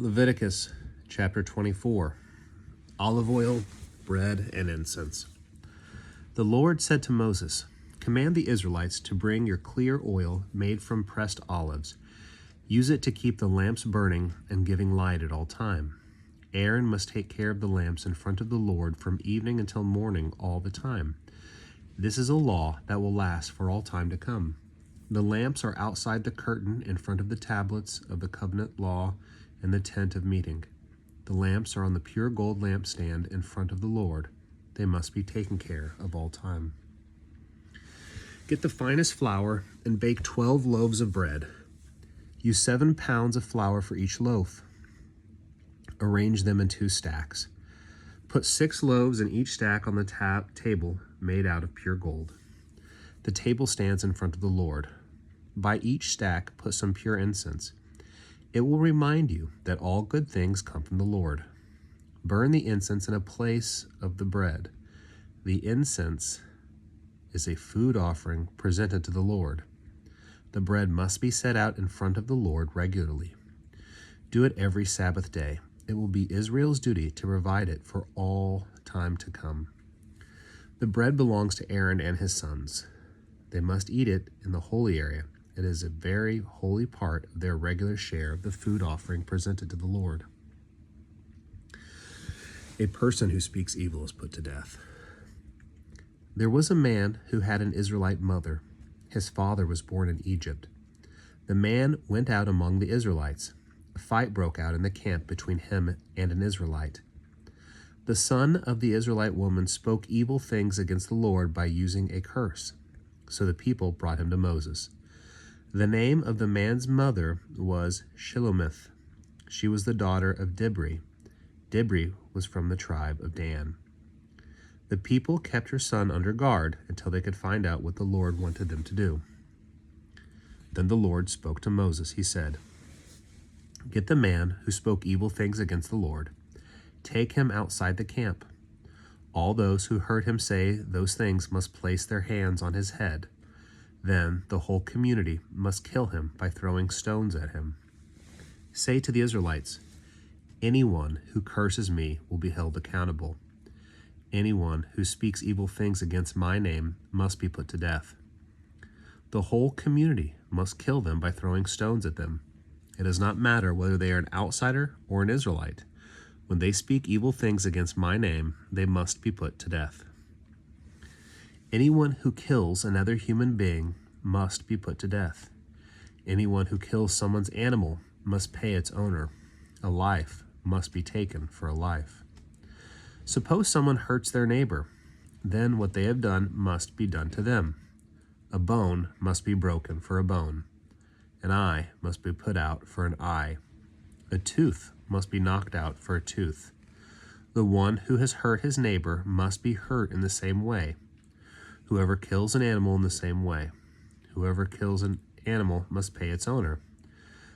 Leviticus chapter 24. Olive oil, bread, and incense. The Lord said to Moses, "Command the Israelites to bring your clear oil made from pressed olives. Use it to keep the lamps burning and giving light at all time. Aaron must take care of the lamps in front of the Lord from evening until morning all the time. This is a law that will last for all time to come. The lamps are outside the curtain in front of the tablets of the covenant law and the tent of meeting. The lamps are on the pure gold lampstand in front of the Lord. They must be taken care of all time. Get the finest flour and bake 12 loaves of bread. Use 7 pounds of flour for each loaf. Arrange them in 2 stacks. Put 6 loaves in each stack on the table made out of pure gold. The table stands in front of the Lord. By each stack, put some pure incense. It will remind you that all good things come from the Lord. Burn the incense in a place of the bread. The incense is a food offering presented to the Lord. The bread must be set out in front of the Lord regularly. Do it every Sabbath day. It will be Israel's duty to provide it for all time to come. The bread belongs to Aaron and his sons. They must eat it in the holy area. It is a very holy part of their regular share of the food offering presented to the Lord. A person who speaks evil is put to death. There was a man who had an Israelite mother. His father was born in Egypt. The man went out among the Israelites. A fight broke out in the camp between him and an Israelite. The son of the Israelite woman spoke evil things against the Lord by using a curse. So the people brought him to Moses. The name of the man's mother was Shilomith. She was the daughter of Dibri. Dibri was from the tribe of Dan. The people kept her son under guard until they could find out what the Lord wanted them to do. Then the Lord spoke to Moses. He said, "Get the man who spoke evil things against the Lord. Take him outside the camp. All those who heard him say those things must place their hands on his head. Then the whole community must kill him by throwing stones at him. Say to the Israelites, 'Anyone who curses me will be held accountable. Anyone who speaks evil things against my name must be put to death. The whole community must kill them by throwing stones at them. It does not matter whether they are an outsider or an Israelite. When they speak evil things against my name, they must be put to death. Anyone who kills another human being must be put to death. Anyone who kills someone's animal must pay its owner. A life must be taken for a life. Suppose someone hurts their neighbor, then what they have done must be done to them. A bone must be broken for a bone. An eye must be put out for an eye. A tooth must be knocked out for a tooth. The one who has hurt his neighbor must be hurt in the same way. Whoever kills an animal in the same way. Whoever kills an animal must pay its owner.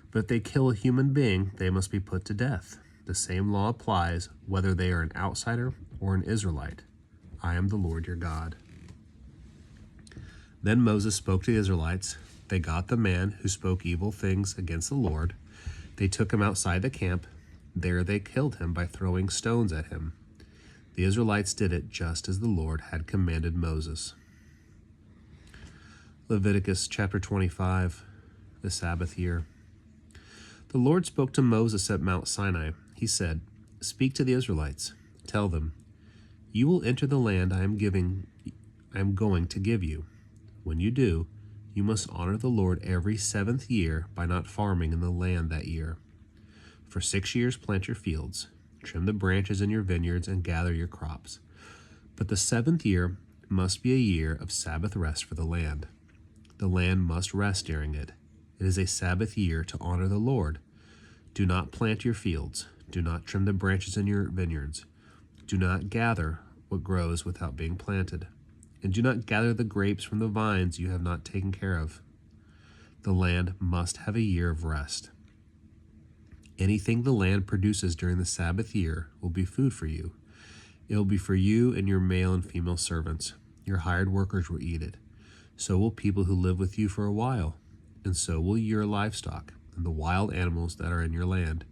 But if they kill a human being, they must be put to death. The same law applies whether they are an outsider or an Israelite. I am the Lord your God." Then Moses spoke to the Israelites. They got the man who spoke evil things against the Lord. They took him outside the camp. There they killed him by throwing stones at him. The Israelites did it just as the Lord had commanded Moses. Leviticus chapter 25, the Sabbath year. The Lord spoke to Moses at Mount Sinai. He said, "Speak to the Israelites. Tell them, you will enter the land I am going to give you. When you do, you must honor the Lord every 7th year by not farming in the land that year. For 6 years plant your fields, trim the branches in your vineyards, and gather your crops. But the 7th year must be a year of Sabbath rest for the land. The land must rest during it. It is a Sabbath year to honor the Lord. Do not plant your fields. Do not trim the branches in your vineyards. Do not gather what grows without being planted. And do not gather the grapes from the vines you have not taken care of. The land must have a year of rest. Anything the land produces during the Sabbath year will be food for you. It will be for you and your male and female servants. Your hired workers will eat it. So will people who live with you for a while, and so will your livestock and the wild animals that are in your land.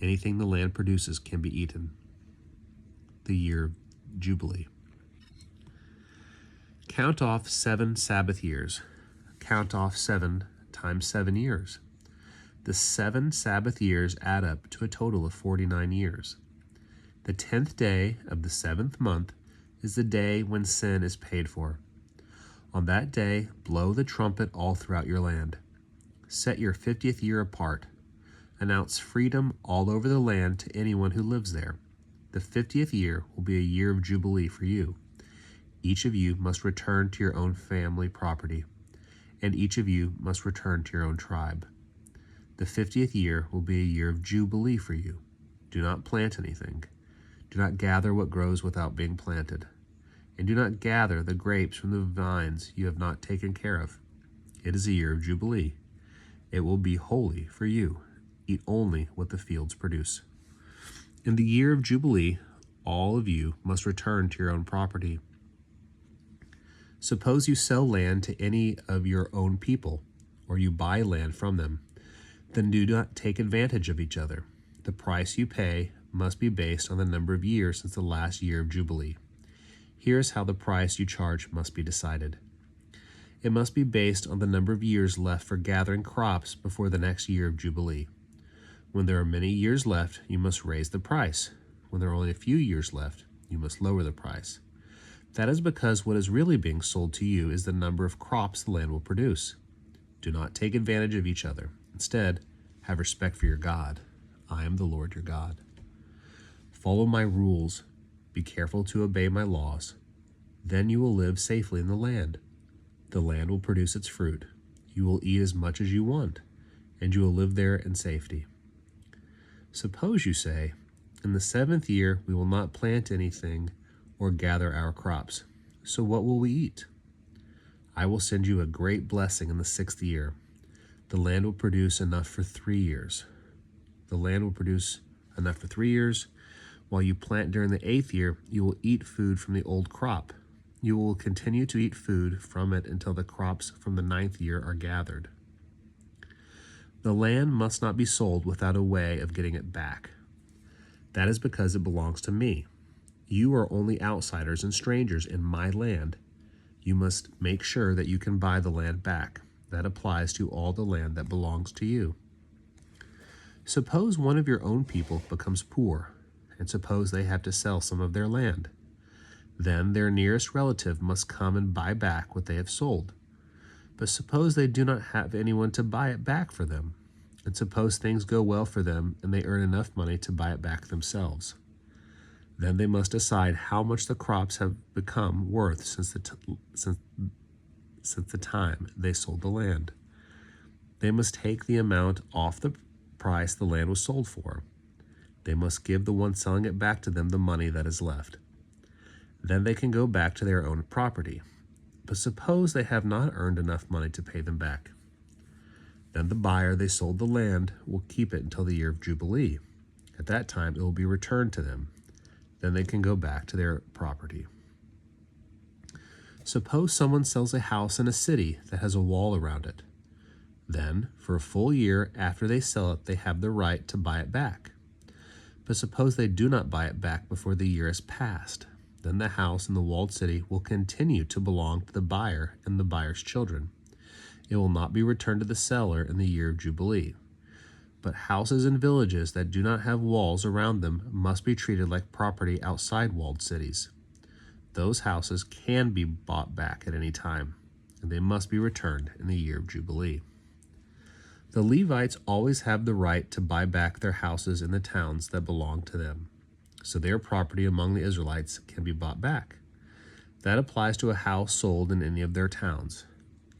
Anything the land produces can be eaten. The year of Jubilee. Count off 7 Sabbath years. Count off 7 times 7 years. The 7 Sabbath years add up to a total of 49 years. The 10th day of the 7th month is the day when sin is paid for. On that day, blow the trumpet all throughout your land. Set your 50th year apart. Announce freedom all over the land to anyone who lives there. The 50th year will be a year of jubilee for you. Each of you must return to your own family property, and each of you must return to your own tribe. The 50th year will be a year of jubilee for you. Do not plant anything. Do not gather what grows without being planted. And do not gather the grapes from the vines you have not taken care of. It is a year of jubilee. It will be holy for you. Eat only what the fields produce. In the year of jubilee, all of you must return to your own property. Suppose you sell land to any of your own people, or you buy land from them. Then do not take advantage of each other. The price you pay must be based on the number of years since the last year of Jubilee. Here's how the price you charge must be decided. It must be based on the number of years left for gathering crops before the next year of Jubilee. When there are many years left, you must raise the price. When there are only a few years left, you must lower the price. That is because what is really being sold to you is the number of crops the land will produce. Do not take advantage of each other. Instead, have respect for your God. I am the Lord your God. Follow my rules. Be careful to obey my laws. Then you will live safely in the land. The land will produce its fruit. You will eat as much as you want, and you will live there in safety. Suppose you say, in the 7th year we will not plant anything or gather our crops. So what will we eat? I will send you a great blessing in the 6th year. The land will produce enough for 3 years. The land will produce enough for 3 years. While you plant during the 8th year, you will eat food from the old crop. You will continue to eat food from it until the crops from the 9th year are gathered. The land must not be sold without a way of getting it back. That is because it belongs to me. You are only outsiders and strangers in my land. You must make sure that you can buy the land back. That applies to all the land that belongs to you. Suppose one of your own people becomes poor, and suppose they have to sell some of their land. Then their nearest relative must come and buy back what they have sold. But suppose they do not have anyone to buy it back for them, and suppose things go well for them and they earn enough money to buy it back themselves. Then they must decide how much the crops have become worth since the time they sold the land. They must take the amount off the price the land was sold for. They must give the one selling it back to them the money that is left. Then they can go back to their own property. But suppose they have not earned enough money to pay them back. Then the buyer they sold the land will keep it until the year of Jubilee. At that time it will be returned to them. Then they can go back to their property. Suppose someone sells a house in a city that has a wall around it. Then, for a full year after they sell it, they have the right to buy it back. But suppose they do not buy it back before the year has passed. Then the house in the walled city will continue to belong to the buyer and the buyer's children. It will not be returned to the seller in the year of Jubilee. But houses in villages that do not have walls around them must be treated like property outside walled cities. Those houses can be bought back at any time, and they must be returned in the year of Jubilee. The Levites always have the right to buy back their houses in the towns that belong to them, so their property among the Israelites can be bought back. That applies to a house sold in any of their towns.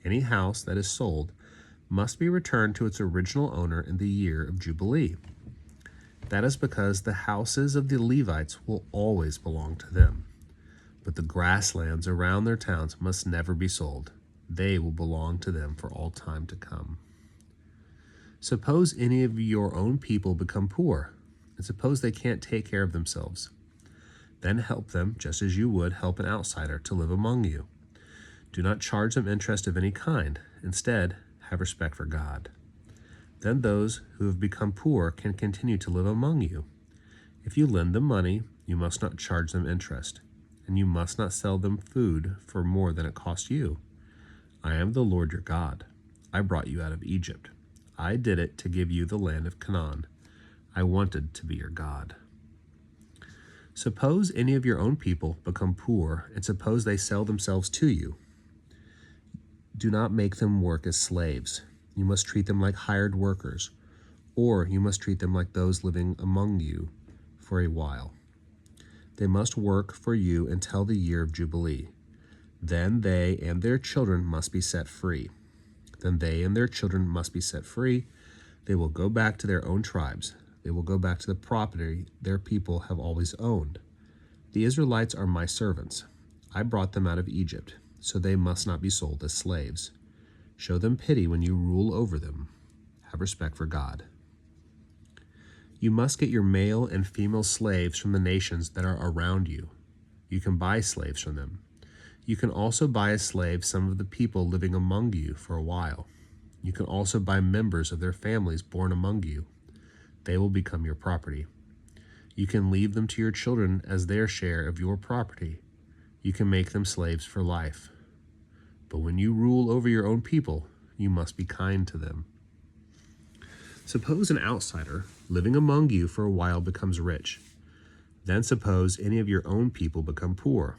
Any house that is sold must be returned to its original owner in the year of Jubilee. That is because the houses of the Levites will always belong to them. But the grasslands around their towns must never be sold. They will belong to them for all time to come. Suppose any of your own people become poor, and suppose they can't take care of themselves. Then help them just as you would help an outsider to live among you. Do not charge them interest of any kind. Instead, have respect for God. Then those who have become poor can continue to live among you. If you lend them money, you must not charge them interest, and you must not sell them food for more than it cost you. I am the Lord your God. I brought you out of Egypt. I did it to give you the land of Canaan. I wanted to be your God. Suppose any of your own people become poor, and suppose they sell themselves to you. Do not make them work as slaves. You must treat them like hired workers, or you must treat them like those living among you for a while. They must work for you until the year of Jubilee. Then they and their children must be set free. They will go back to their own tribes. They will go back to the property their people have always owned. The Israelites are my servants. I brought them out of Egypt, so they must not be sold as slaves. Show them pity when you rule over them. Have respect for God. You must get your male and female slaves from the nations that are around you. You can buy slaves from them. You can also buy as slaves some of the people living among you for a while. You can also buy members of their families born among you. They will become your property. You can leave them to your children as their share of your property. You can make them slaves for life. But when you rule over your own people, you must be kind to them. Suppose an outsider living among you for a while becomes rich. Then suppose any of your own people become poor.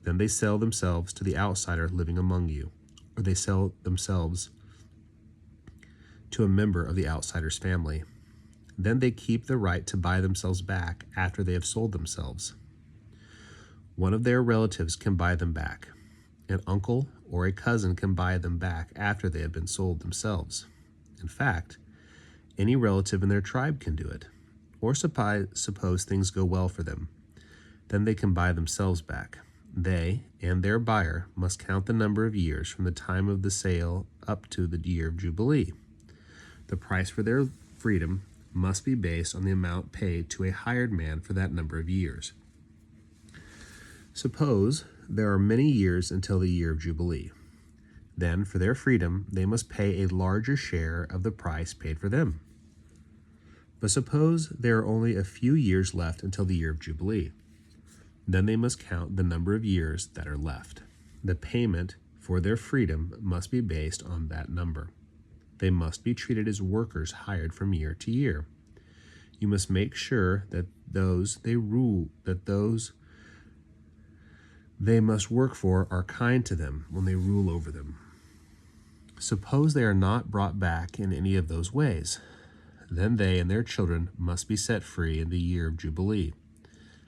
Then they sell themselves to the outsider living among you, or they sell themselves to a member of the outsider's family. Then they keep the right to buy themselves back after they have sold themselves. One of their relatives can buy them back. An uncle or a cousin can buy them back after they have been sold themselves. In fact, any relative in their tribe can do it. Or suppose things go well for them. Then they can buy themselves back. They and their buyer must count the number of years from the time of the sale up to the year of Jubilee. The price for their freedom must be based on the amount paid to a hired man for that number of years. Suppose there are many years until the year of Jubilee. Then, for their freedom, they must pay a larger share of the price paid for them. But suppose there are only a few years left until the year of Jubilee. Then they must count the number of years that are left. The payment for their freedom must be based on that number. They must be treated as workers hired from year to year. You must make sure that those they must work for are kind to them when they rule over them. Suppose they are not brought back in any of those ways. Then they and their children must be set free in the year of Jubilee.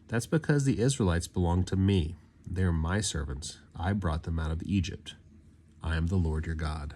That's because the Israelites belong to me. They are my servants. I brought them out of Egypt. I am the Lord your God.